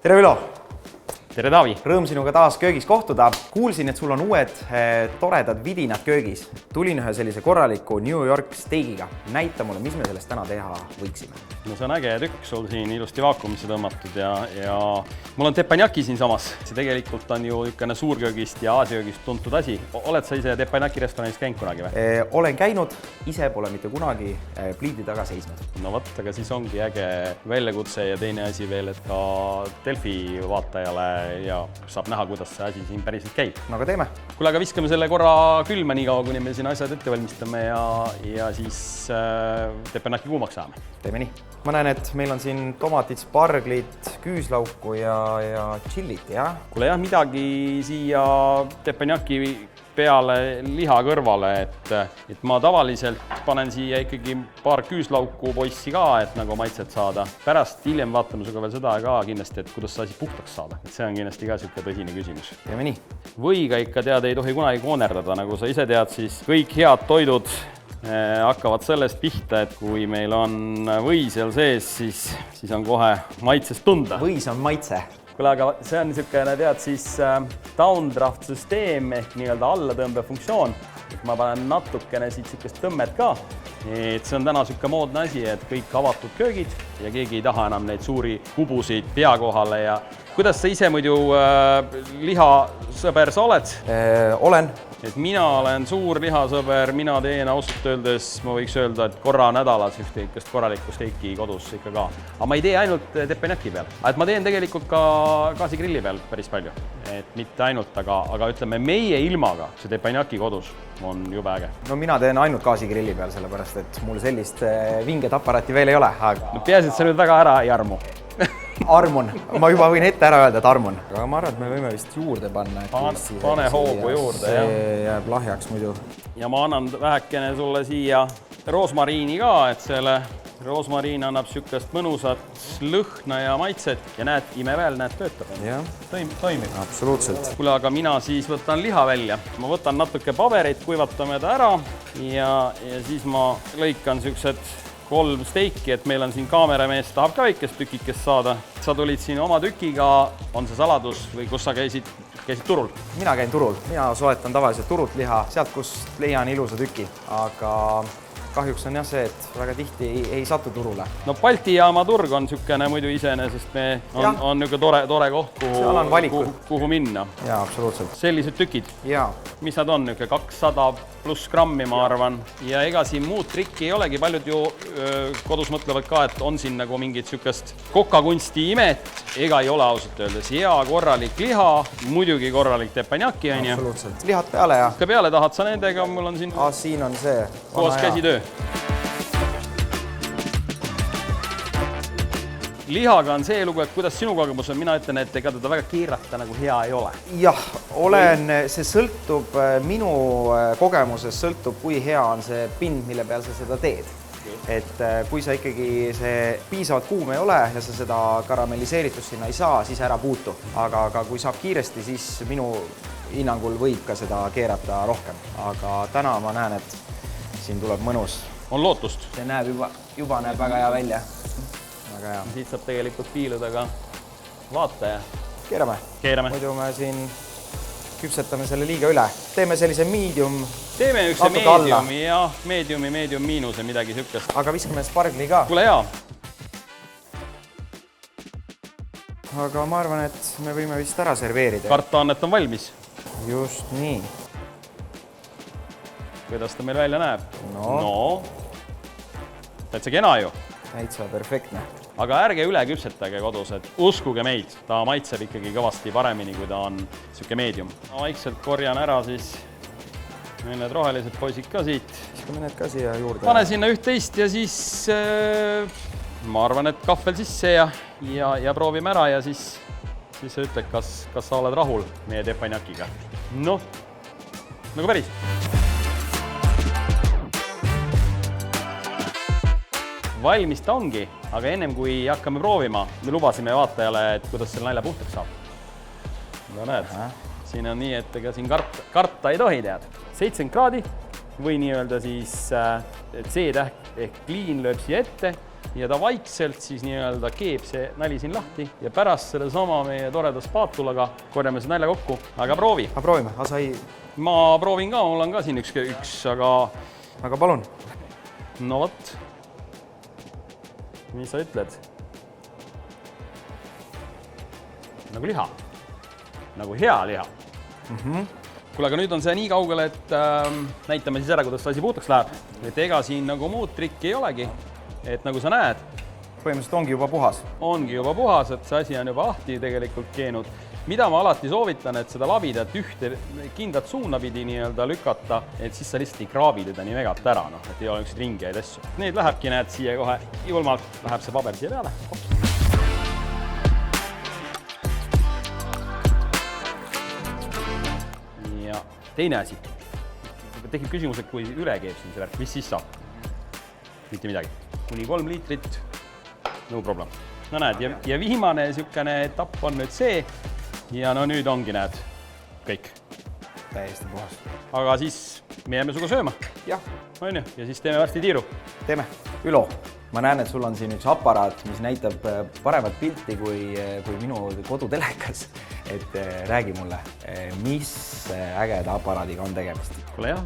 tere Ülo! Tere Taavi! Rõõm sinuga taas köögis kohtuda. Kuulsin, et sul on uued toredad vidinad köögis. Tulin ühe sellise korraliku New York steigiga. Näita mulle, mis me sellest täna teha võiksime. No see on äge tükk sul siin ilusti vaakumisse tõmmatud ja mul on teppanyaki siin samas. See tegelikult on ju ükene suurköögist ja aasiaköögist tuntud asi. Oled sa ise teppanyaki restoranis käinud kunagi või? Olen käinud, ise pole mitte kunagi pliidi taga seisnud. No võt, aga siis ongi äge väljakutse ja teine asi veel, et ka Delfi vaatajale ja saab näha, kuidas see asi siin päriselt käib. No aga teeme. Kuule, aga viskame selle korra külma nii kaua, kuni me siin asjad ette valmistame ja siis teppanyaki kuumaks saame. Teeme nii. Ma näen, et meil on siin tomatid, sparglit, küüslauku ja chillit, jah? Kuule jah, midagi siia teppanyaki peale liha kõrvale, et ma tavaliselt panen siia ikkagi paar küüslauku poissi ka, et nagu maitset saada. Pärast hiljem vaatame suga veel seda ka kindlasti, et kuidas see asi puhtaks saada. Et see on kindlasti ka siuke tõsine küsimus. Teeme nii. Võiga ikka tead, ei tohi kunagi koonerdada, nagu sa ise tead, siis kõik head toidud hakkavad sellest pihta, et kui meil on või seal sees, siis on kohe maitsest tunda. Võis on maitse. Kuule, aga see on niisugune, tead, siis downdraft süsteem ehk nii-öelda allatõmbe funktsioon. Ma panen natukene siit niisugust tõmmet ka. Et see on täna niisugune moodne asi, et kõik avatud köögid ja keegi ei taha enam neid suuri kubusid pea kohale. Ja kuidas sa ise muidu lihasõber sa oled? Olen. Et mina olen suur lihasõber, mina teen ausalt öeldes, ma võiks öelda, et korra nädalas ühtekest korralikku steiki kodus ikka ka. Aga ma ei tee ainult teppanyaki peal. Et ma teen tegelikult ka gaasigrilli peal päris palju. Et mitte ainult, aga ütleme meie ilmaga see teppanyaki kodus on jube äge. No mina teen ainult gaasigrilli peal, sellepärast et mul sellist vinget aparaati veel ei ole. No peaasi, et sa nüüd väga ära ei armu. Armun. Ma juba võin ette ära öelda, et armun. Aga ma arvan, et me võime vist juurde panna. Pane hoogu juurde, jah. See jääb lahjaks muidu. Ja ma annan vähekene sulle siia roosmariini ka, et selle roosmariin annab niisugust mõnusat lõhna ja maitset. Ja näed, imeväel näed töötab. Toimib. Absoluutselt. Kuule, aga mina siis võtan liha välja. Ma võtan natuke pabereid, kuivatame ta ära ja siis ma lõikan niisugused 3 steiki, et meil on siin kaameramees, tahab ka väikest tükikest saada. Sa tulid siin oma tükiga, on see saladus või kus sa käisid turul? Mina käin turul. Mina soetan tavaliselt turult liha, sealt kus leian ilusa tüki, aga kahjuks on jah see, et väga tihti ei satu turule. No Balti jaama turg on niisugune muidu iseenesest on niisugune tore koht, kuhu minna. Jaa, absoluutselt. Sellised tükid. Jaa. Mis nad on? 200 pluss grammi, ma arvan. Ja ega siin muud trikki ei olegi. Paljud ju kodus mõtlevad ka, et on siin nagu mingit niisugust kokakunsti imet. Ega ei ole ausalt öeldes. Hea korralik liha, muidugi korralik teppanyaki. Absoluutselt. Lihad peale ja? Ka peale tahad sa nendega, mul on siin... Siin on see. Koos käsitöö. Lihaga on see lugu, et kuidas sinu kogemus on, mina ütlen, et ega teda väga keerata nagu hea ei ole. Jah, see sõltub, minu kogemuses sõltub, kui hea on see pind, mille peal sa seda teed. Et kui sa ikkagi see piisavalt kuum ei ole ja sa seda karamelliseeritust sinna ei saa, siis ära puutu. Aga kui saab kiiresti, siis minu hinnangul võib ka seda keerata rohkem. Aga täna ma näen, et siin tuleb mõnus. On lootust? See näeb juba näeb väga hea välja. Siit saab tegelikult piiluda ka vaataja. Keerame. Muidu me siin küpsetame selle liiga üle. Teeme sellise medium. Teeme üks mediumi ja mediumi miinuse, midagi siukest. Aga viskame spargli ka. Kuule hea. Aga ma arvan, et me võime vist ära serveerida. Karta on, et on valmis. Just nii. Kuidas ta meil välja näeb? No. Täitsa kena ju. Täitsa perfektne. Aga ärge üle küpsetage kodus, et uskuge meid, ta maitseb ikkagi kõvasti paremini, kui ta on niisugune medium. Vaikselt korjan ära siis meil need rohelised poisid ka siit. Viskame need ka siia juurde. Pane sinna üht-teist ja siis ma arvan, et kahvel sisse ja proovime ära ja siis sa ütled, kas sa oled rahul meie teppanjakiga. Noh, nagu päris. Valmis ta ongi, aga ennem kui hakkame proovima, me lubasime vaatajale, et kuidas selle nalja puhtaks saab. No näed, siin on nii, et ega siin karta ei tohi tead. 70 kraadi või nii-öelda siis C-täht ehk clean lööb siia ette ja ta vaikselt siis nii-öelda keeb see nali siin lahti ja pärast selle sama meie toreda spaatulaga korjame see nalja kokku, aga proovi. Aga proovime, Asai. Ma proovin ka, mul on ka siin üks, aga palun. No vot, mis sa ütled? Nagu liha, nagu hea liha. Kuule, aga nüüd on see nii kaugele, et näitame siis ära, kuidas see asi puhtaks läheb. Et ega siin nagu muud trikki ei olegi, et nagu sa näed. Põhimõtteliselt ongi juba puhas. Ongi juba puhas, et see asi on juba lahti tegelikult keenud. Mida ma alati soovitan, et seda labidat ühte kindlat suuna pidi nii-öelda lükata, et siis sa lihtsalt ei kraabi teda nii vegat ära, et ei ole üks ringiaid asju. Need lähebki, näed, siia kohe julmalt läheb see paber siia peale. Ja teine asi. Tekib küsimus, et kui üle keeb siin see värk, mis siis saab? Mitte midagi. Kuni 3 liitrit, no problem. No näed, ja viimane niisugune etapp on nüüd see, ja no nüüd ongi, näed, kõik. Täiesti puhas. Aga siis me jääme suga sööma. Jah. On ju, ja siis teeme varsti tiiru. Teeme. Ülo, ma näen, et sul on siin üks aparaat, mis näitab paremat pilti kui minu kodutelekas. Et räägi mulle, mis ägeda aparaadiga on tegemist? Kuule jah,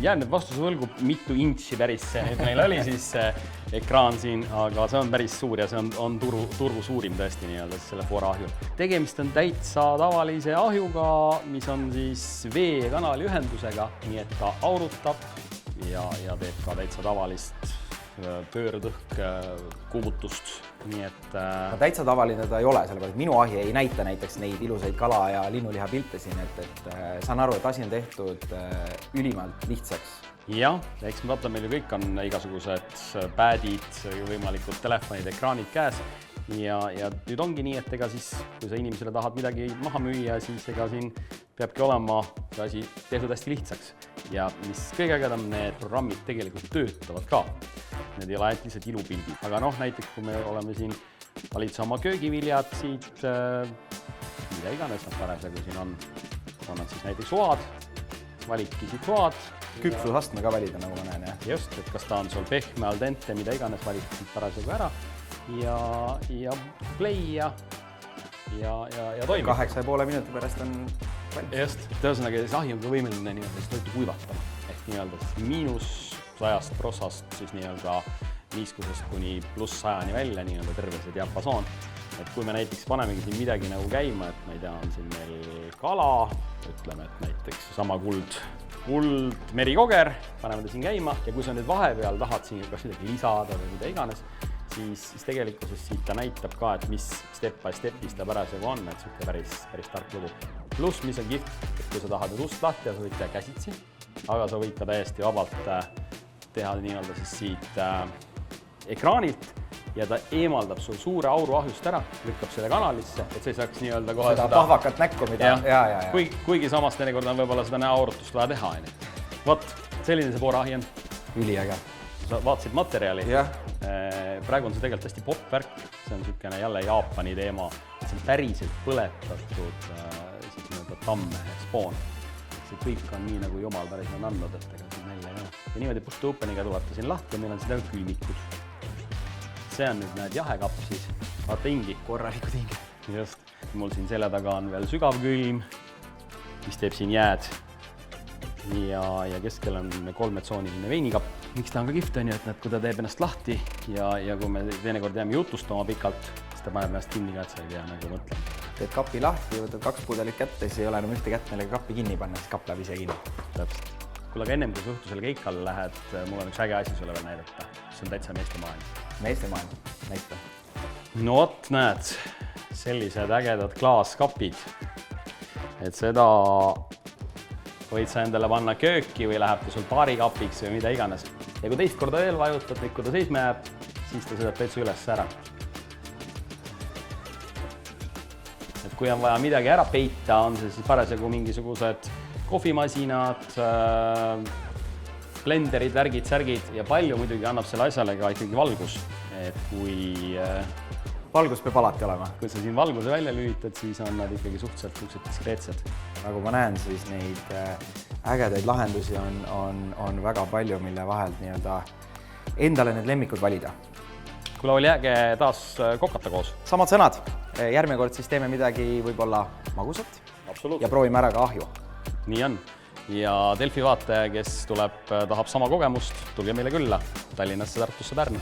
jään nüüd vastuse võlgu, mitu intši päris nüüd meil oli siis ekraan siin, aga see on päris suur ja see on turgu suurim tõesti nii-öelda selle Fora ahjul. Tegemist on täitsa tavalise ahjuga, mis on siis veekanali ühendusega, nii et ta aurutab ja teeb ka täitsa tavalist pöördõhk kuumutust, nii et... Täitsa tavaline ta ei ole, sellepärast minu ahi ei näita näiteks neid ilusaid kala- ja linnuliha pilte siin, et saan aru, et asi on tehtud ülimalt lihtsaks. Jah, eks me vaatame, meil ju kõik on igasugused päädid, võimalikud telefonid, ekraanid käes ja nüüd ongi nii, et ega siis, kui sa inimesele tahad midagi maha müüa, siis ega siin peabki olema see asi tehtud hästi lihtsaks ja mis kõige ägedam, need programmid tegelikult töötavad ka. Need ei ole ainult lihtsalt ilupildid, aga noh, näiteks kui me oleme siin valitse oma köögiviljad siit, mida iganes nad parasjagu siin on nad siis näiteks soad, valikki siit soad. Küpsusastme ka valida, nagu ma näen, jah. Just, et kas ta on sul pehme, al dente, mida iganes valikki siit parasjagu ära ja play ja toimib. 8,5 minuti pärast on valmis. Just, tõusõnaga see ahi on ka võimeline nii-öelda toitu kuivatama, ehk nii-öelda -100 prossast siis nii-öelda niiskusest kuni +100-ni välja nii-öelda terve see diapasoon. Et kui me näiteks panemegi siin midagi nagu käima, et ma ei tea, on siin meil kala, ütleme, et näiteks sama kuld merikoger, paneme ta siin käima ja kui sa nüüd vahepeal tahad siin kas midagi lisada või mida iganes, siis tegelikkuses siit ta näitab ka, et mis step by stepis ta parasjagu on, et siuke päris tark lugu. Pluss, mis on kihvt, et kui sa tahad nüüd ust lahti ja sa võid teha käsitsi, aga sa võid ka täiesti vabalt teha nii-öelda siis siit ekraanilt ja ta eemaldab sul suure auru ahjust ära, lükkab selle kanalisse, et sa ei saaks nii-öelda kohe seda pahvakat näkku, mida... Kuigi samast teinekord on võib-olla seda näoaurutust vaja teha. Vot, selline see Fora ahi on. Üliäge. Sa vaatasid materjali. Jah. Praegu on see tegelikult hästi popp värk. See on niisugune jälle Jaapani teema. See on päriselt põletatud tamme, spoon. See kõik on nii, nagu jumal päris on andnud, et ega siin välja ka. Ja niimoodi push to openiga tulete siin lahti ja meil on seda külmikud. See on nüüd näed jahekapp siis. Vaata ingi. Korralikud ingi. Just. Mul siin selle taga on veel sügav külm, mis teeb siin jääd. Ja keskel on 3-tsooniline veinikapp. Miks ta on ka kihvt on ju, et kui ta teeb ennast lahti ja kui me teinekord jääme jutustama pikalt, siis ta paneb ennast kinni ka, et sa ei pea nagu mõtlema. Teed kapi lahti, võtad 2 pudelit kätte, siis ei ole enam ühte kätt, millega kappi kinni panna, siis kapp läheb ise kinni. Täpselt. Kuule, aga ennem kui sa õhtusele keikale lähed, mul on üks äge asi sulle veel näidata. See on täitsa meestemaailm. Meestemaailm, näita. No vot, näed, sellised ägedad klaaskapid. Et seda võid sa endale panna kööki või läheb ta sul baarikapiks või mida iganes. Ja kui teist korda veel vajutad, või kui ta seisma jääb, siis ta sõidab täitsa üles ära. Et kui on vaja midagi ära peita, on see siis parasjagu mingisugused kohvimasinad, blenderid, värgid, särgid ja palju muidugi annab selle asjale ka ikkagi valgus. Et kui... Valgus peab alati olema. Kui sa siin valguse välja lülitad, siis on nad ikkagi suhteliselt diskreetsed. Nagu ma näen, siis neid ägedaid lahendusi on väga palju, mille vahelt endale need lemmikud valida. kuule, oli äge taas kokata koos. Samad sõnad, järgmine kord siis teeme midagi võib-olla magusat ja proovime ära ka ahju. Nii on. Ja Delfi vaataja, kes tahab sama kogemust, tulge meile külla Tallinnasse, Tartusse, Pärnu.